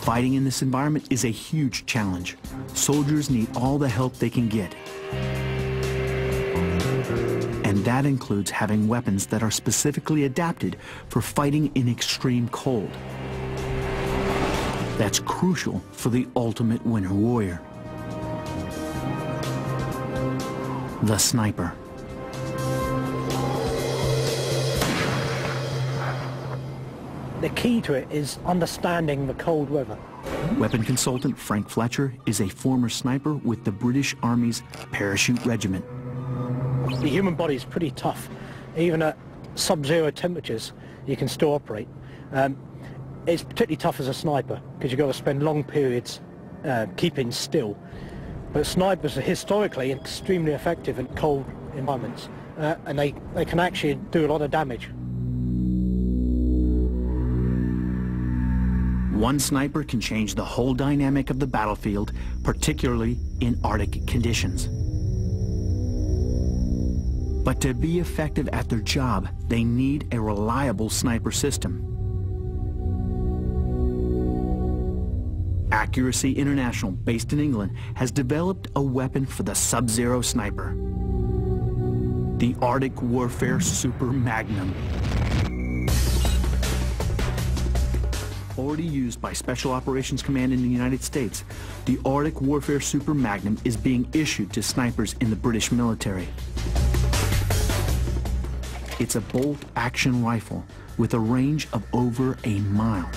Fighting in this environment is a huge challenge. Soldiers need all the help they can get. And that includes having weapons that are specifically adapted for fighting in extreme cold. That's crucial for the ultimate winter warrior. The sniper. The key to it is understanding the cold weather. Weapon consultant Frank Fletcher is a former sniper with the British Army's Parachute Regiment. The human body is pretty tough. Even at sub-zero temperatures, you can still operate. It's particularly tough as a sniper because you've got to spend long periods keeping still. But snipers are historically extremely effective in cold environments, and they can actually do a lot of damage. One sniper can change the whole dynamic of the battlefield, particularly in Arctic conditions. But to be effective at their job, they need a reliable sniper system. Accuracy International, based in England, has developed a weapon for the sub-zero sniper. The Arctic Warfare Super Magnum. Already used by Special Operations Command in the United States, the Arctic Warfare Super Magnum is being issued to snipers in the British military. It's a bolt-action rifle with a range of over a mile.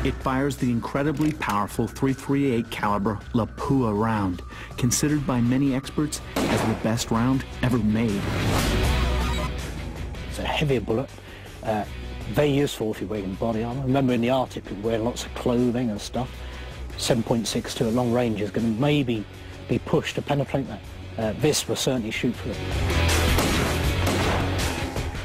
It fires the incredibly powerful .338 caliber Lapua round, considered by many experts as the best round ever made. It's a heavier bullet, very useful if you're wearing body armor. Remember in the Arctic, people wear lots of clothing and stuff. 7.62 at long range is going to maybe be pushed to penetrate that. This will certainly shoot through it.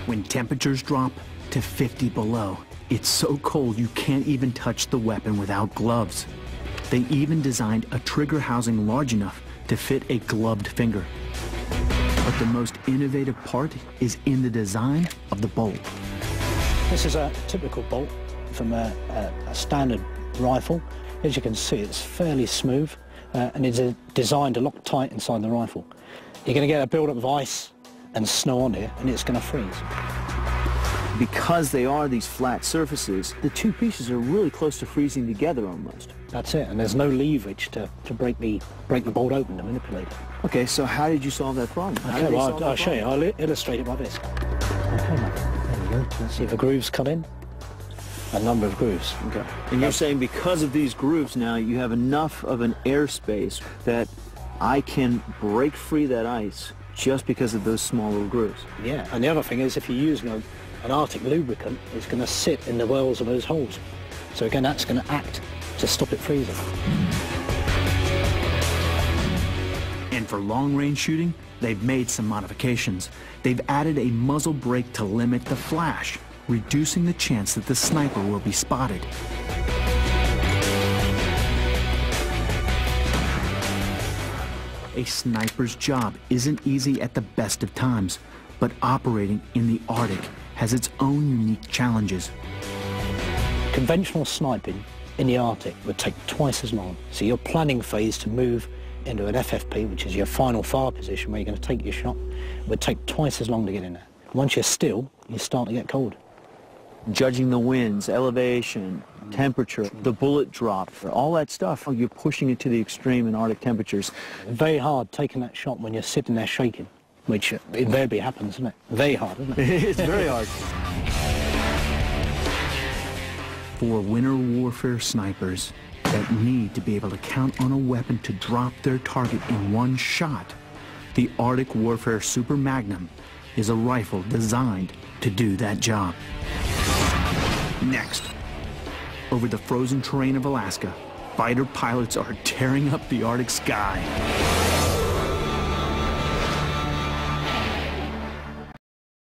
When temperatures drop to 50 below, it's so cold you can't even touch the weapon without gloves. They even designed a trigger housing large enough to fit a gloved finger. But the most innovative part is in the design of the bolt. This is a typical bolt from a standard rifle. As you can see, it's fairly smooth and it's designed to lock tight inside the rifle. You're going to get a build-up of ice and snow on here, and it's going to freeze. Because they are these flat surfaces, the two pieces are really close to freezing together almost. That's it, and there's no leverage to break the bolt open to manipulate it. Okay, so how did you solve that problem? Okay, well, I'll show you. I'll illustrate it by this. Okay, there you go. Let's see if the grooves cut in. A number of grooves. Okay. And you're saying because of these grooves now, you have enough of an airspace that I can break free that ice just because of those small little grooves. Yeah, and the other thing is if you're using an Arctic lubricant, it's going to sit in the wells of those holes. So again, that's going to act to stop it freezing. And for long-range shooting, they've made some modifications. They've added a muzzle brake to limit the flash, reducing the chance that the sniper will be spotted. A sniper's job isn't easy at the best of times, but operating in the Arctic has its own unique challenges. Conventional sniping in the Arctic would take twice as long. So your planning phase to move into an FFP, which is your final fire position where you're going to take your shot, would take twice as long to get in there. Once you're still, you start to get cold. Judging the winds, elevation, temperature, the bullet drop, all that stuff, you're pushing it to the extreme in Arctic temperatures. Very hard taking that shot when you're sitting there shaking, which invariably happens, isn't it? Very hard, isn't it? It's very hard. For winter warfare snipers that need to be able to count on a weapon to drop their target in one shot, the Arctic Warfare Super Magnum is a rifle designed to do that job. Next, over the frozen terrain of Alaska, fighter pilots are tearing up the Arctic sky.